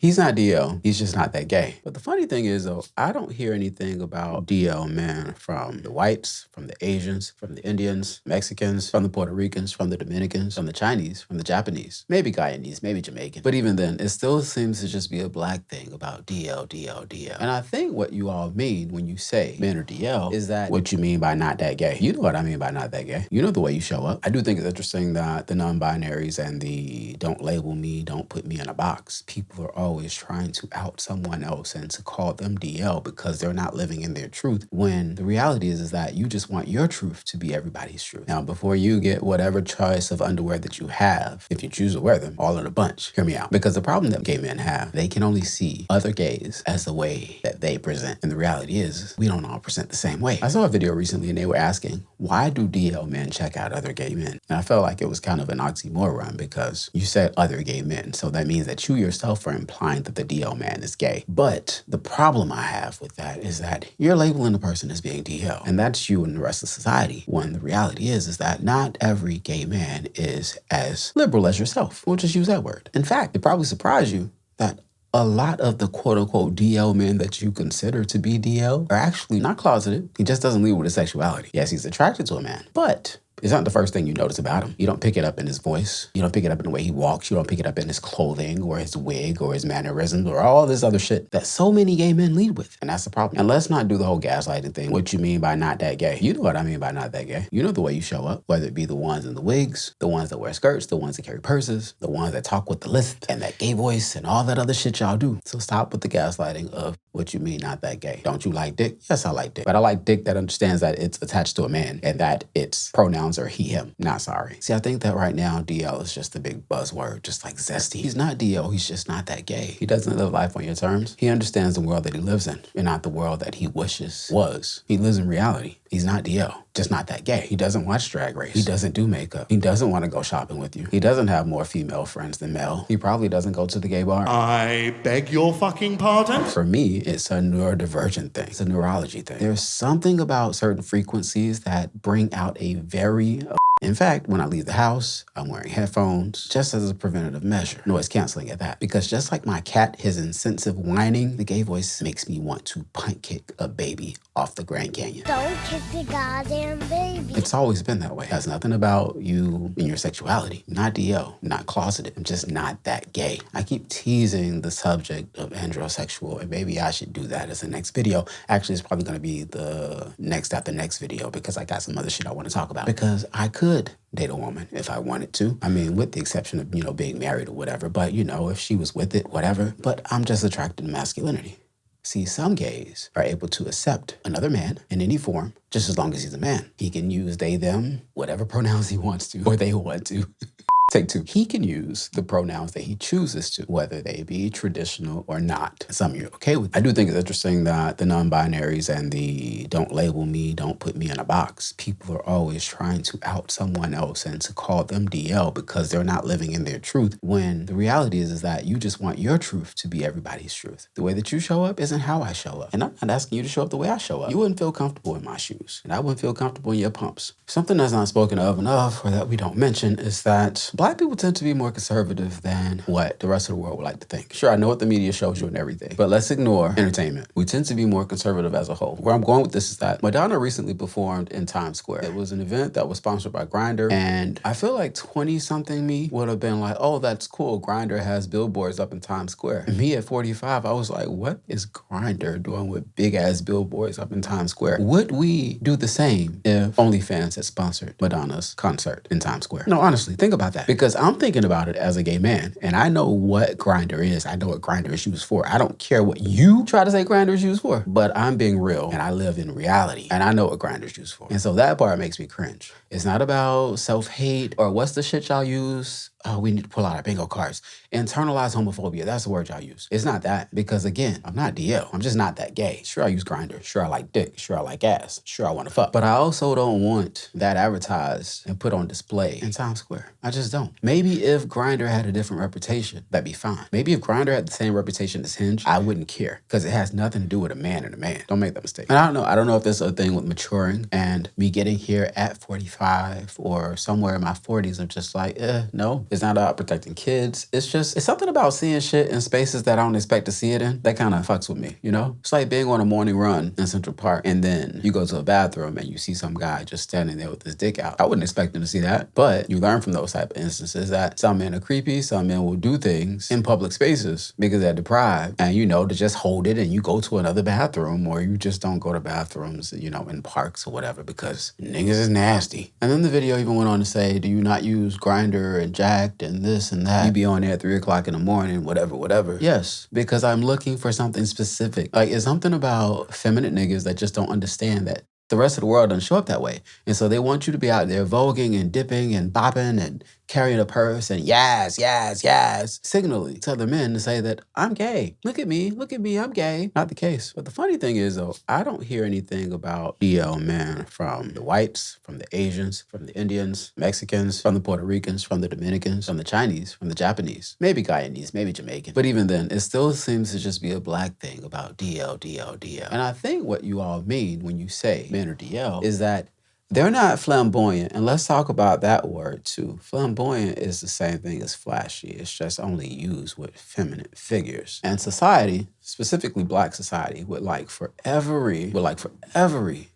He's not DL. He's just not that gay. But the funny thing is, though, I don't hear anything about DL men from the whites, from the Asians, from the Indians, Mexicans, from the Puerto Ricans, from the Dominicans, from the Chinese, from the Japanese, maybe Guyanese, maybe Jamaican. But even then, it still seems to just be a black thing about DL, DL, DL. And I think what you all mean when you say men are DL is that what you mean by not that gay. You know what I mean by not that gay. You know the way you show up. I do think it's interesting that the non-binaries and the don't label me, don't put me in a box, people are always trying to out someone else and to call them DL because they're not living in their truth, when the reality is that you just want your truth to be everybody's truth. Now, before you get whatever choice of underwear that you have, if you choose to wear them all in a bunch, hear me out. Because the problem that gay men have, they can only see other gays as the way that they present. And the reality is, we don't all present the same way. I saw a video recently and they were asking, why do DL men check out other gay men? And I felt like it was kind of an oxymoron because you said other gay men. So that means that you yourself are implying that the DL man is gay. But the problem I have with that is that you're labeling the person as being DL. And that's you and the rest of society. When the reality is that not every gay man is as liberal as yourself. We'll just use that word. In fact, it probably surprised you that a lot of the quote-unquote DL men that you consider to be DL are actually not closeted. He just doesn't lead with his sexuality. Yes, he's attracted to a man, but it's not the first thing you notice about him. You don't pick it up in his voice. You don't pick it up in the way he walks. You don't pick it up in his clothing or his wig or his mannerisms or all this other shit that so many gay men lead with. And that's the problem. And let's not do the whole gaslighting thing. What you mean by not that gay? You know what I mean by not that gay. You know the way you show up, whether it be the ones in the wigs, the ones that wear skirts, the ones that carry purses, the ones that talk with the lisp and that gay voice and all that other shit y'all do. So stop with the gaslighting of what you mean not that gay. Don't you like dick? Yes, I like dick. But I like dick that understands that it's attached to a man and that its pronouns are he, him. Not sorry. See, I think that right now DL is just a big buzzword, just like zesty. He's not DL. He's just not that gay. He doesn't live life on your terms. He understands the world that he lives in and not the world that he wishes was. He lives in reality. He's not DL, just not that gay. He doesn't watch Drag Race. He doesn't do makeup. He doesn't want to go shopping with you. He doesn't have more female friends than male. He probably doesn't go to the gay bar. I beg your fucking pardon? For me, it's a neurodivergent thing. It's a neurology thing. There's something about certain frequencies that bring out a very in fact, when I leave the house, I'm wearing headphones just as a preventative measure. Noise canceling at that. Because just like my cat, his insensitive whining, the gay voice makes me want to punt kick a baby off the Grand Canyon. Don't kick the goddamn baby. It's always been that way. It has nothing about you and your sexuality. Not DL, not closeted. I'm just not that gay. I keep teasing the subject of androsexual, and maybe I should do that as the next video. Actually, it's probably going to be the next after next video because I got some other shit I want to talk about. Because I could date a woman if I wanted to. I mean, with the exception of, being married or whatever. But, if she was with it, whatever. But I'm just attracted to masculinity. See, some gays are able to accept another man in any form, just as long as he's a man. He can use they, them, whatever pronouns he wants to, or they want to. Take two. He can use the pronouns that he chooses to, whether they be traditional or not. Some you're okay with. I do think it's interesting that the non-binaries and the don't label me, don't put me in a box, people are always trying to out someone else and to call them DL because they're not living in their truth, when the reality is that you just want your truth to be everybody's truth. The way that you show up isn't how I show up. And I'm not asking you to show up the way I show up. You wouldn't feel comfortable in my shoes, and I wouldn't feel comfortable in your pumps. Something that's not spoken of enough, or that we don't mention, is that Black people tend to be more conservative than what the rest of the world would like to think. Sure, I know what the media shows you and everything, but let's ignore entertainment. We tend to be more conservative as a whole. Where I'm going with this is that Madonna recently performed in Times Square. It was an event that was sponsored by Grindr, and I feel like 20-something me would have been like, oh, that's cool. Grindr has billboards up in Times Square. And me at 45, I was like, what is Grindr doing with big-ass billboards up in Times Square? Would we do the same if OnlyFans had sponsored Madonna's concert in Times Square? No, honestly, think about that. Because I'm thinking about it as a gay man, and I know what Grindr is. I know what Grindr is used for. I don't care what you try to say Grindr is used for, but I'm being real, and I live in reality, and I know what Grindr is used for. And so that part makes me cringe. It's not about self-hate or what's the shit y'all use? Oh, we need to pull out our bingo cards. Internalized homophobia, that's the word y'all use. It's not that, because again, I'm not DL. I'm just not that gay. Sure, I use Grindr. Sure, I like dick. Sure, I like ass. Sure, I want to fuck. But I also don't want that advertised and put on display in Times Square. I just don't. Maybe if Grindr had a different reputation, that'd be fine. Maybe if Grindr had the same reputation as Hinge, I wouldn't care, because it has nothing to do with a man and a man. Don't make that mistake. And I don't know if this is a thing with maturing and me getting here at 45 or somewhere in my 40s. I'm just like, no. It's not about protecting kids. It's something about seeing shit in spaces that I don't expect to see it in that kind of fucks with me, you know? It's like being on a morning run in Central Park and then you go to a bathroom and you see some guy just standing there with his dick out. I wouldn't expect him to see that, but you learn from those type of instances that some men are creepy, some men will do things in public spaces because they're deprived and you know to just hold it and you go to another bathroom or you just don't go to bathrooms, you know, in parks or whatever because niggas is nasty. And then the video even went on to say, do you not use Grindr and Jacked and this and that? You be on there at 3 o'clock in the morning, whatever. Yes, because I'm looking for something specific. Like it's something about feminine niggas that just don't understand that the rest of the world doesn't show up that way. And so they want you to be out there voguing and dipping and bopping and carrying a purse and yes, signaling to other men to say that I'm gay. Look at me, I'm gay. Not the case. But the funny thing is though, I don't hear anything about DL men from the whites, from the Asians, from the Indians, Mexicans, from the Puerto Ricans, from the Dominicans, from the Chinese, from the Japanese, maybe Guyanese, maybe Jamaican. But even then, it still seems to just be a black thing about DL. And I think what you all mean when you say men are DL is that they're not flamboyant, and let's talk about that word too. Flamboyant is the same thing as flashy. It's just only used with feminine figures. And society, specifically black society, would like for every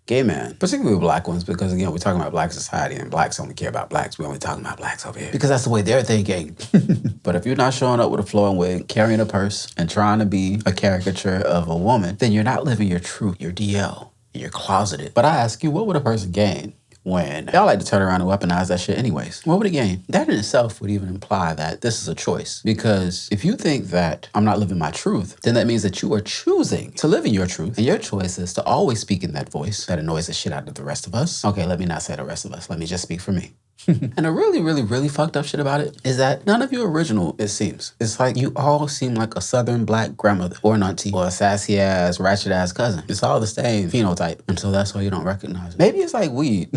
gay man, particularly black ones, because again, we're talking about black society and blacks only care about blacks. We're only talking about blacks over here because that's the way they're thinking. But if you're not showing up with a flowing wig, carrying a purse, and trying to be a caricature of a woman, then you're not living your truth. You're DL. You're closeted. But I ask you, what would a person gain when y'all like to turn around and weaponize that shit anyways? What would it gain? That in itself would even imply that this is a choice. Because if you think that I'm not living my truth, then that means that you are choosing to live in your truth. And your choice is to always speak in that voice that annoys the shit out of the rest of us. Okay, let me not say the rest of us. Let me just speak for me. And the really fucked up shit about it is that none of you are original, it seems. It's like you all seem like a southern black grandmother or an auntie or a sassy ass, ratchet ass cousin. It's all the same phenotype. And so that's why you don't recognize it. Maybe it's like weed.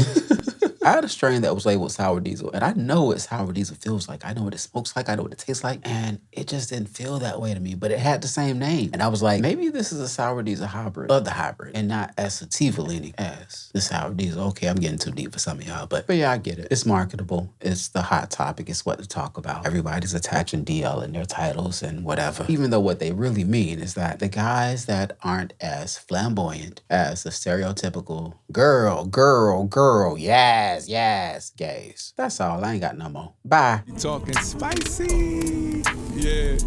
I had a strain that was labeled sour diesel, and I know what sour diesel feels like. I know what it smokes like. I know what it tastes like. And it just didn't feel that way to me, but it had the same name. And I was like, maybe this is a sour diesel hybrid of the hybrid and not as sativa leaning as the sour diesel. Okay, I'm getting too deep for some of y'all, but yeah, I get it. It's marketable. It's the hot topic. It's what to talk about. Everybody's attaching DL in their titles and whatever. Even though what they really mean is that the guys that aren't as flamboyant as the stereotypical girl, yes, gays. That's all. I ain't got no more. Bye. You talking spicy? Yeah.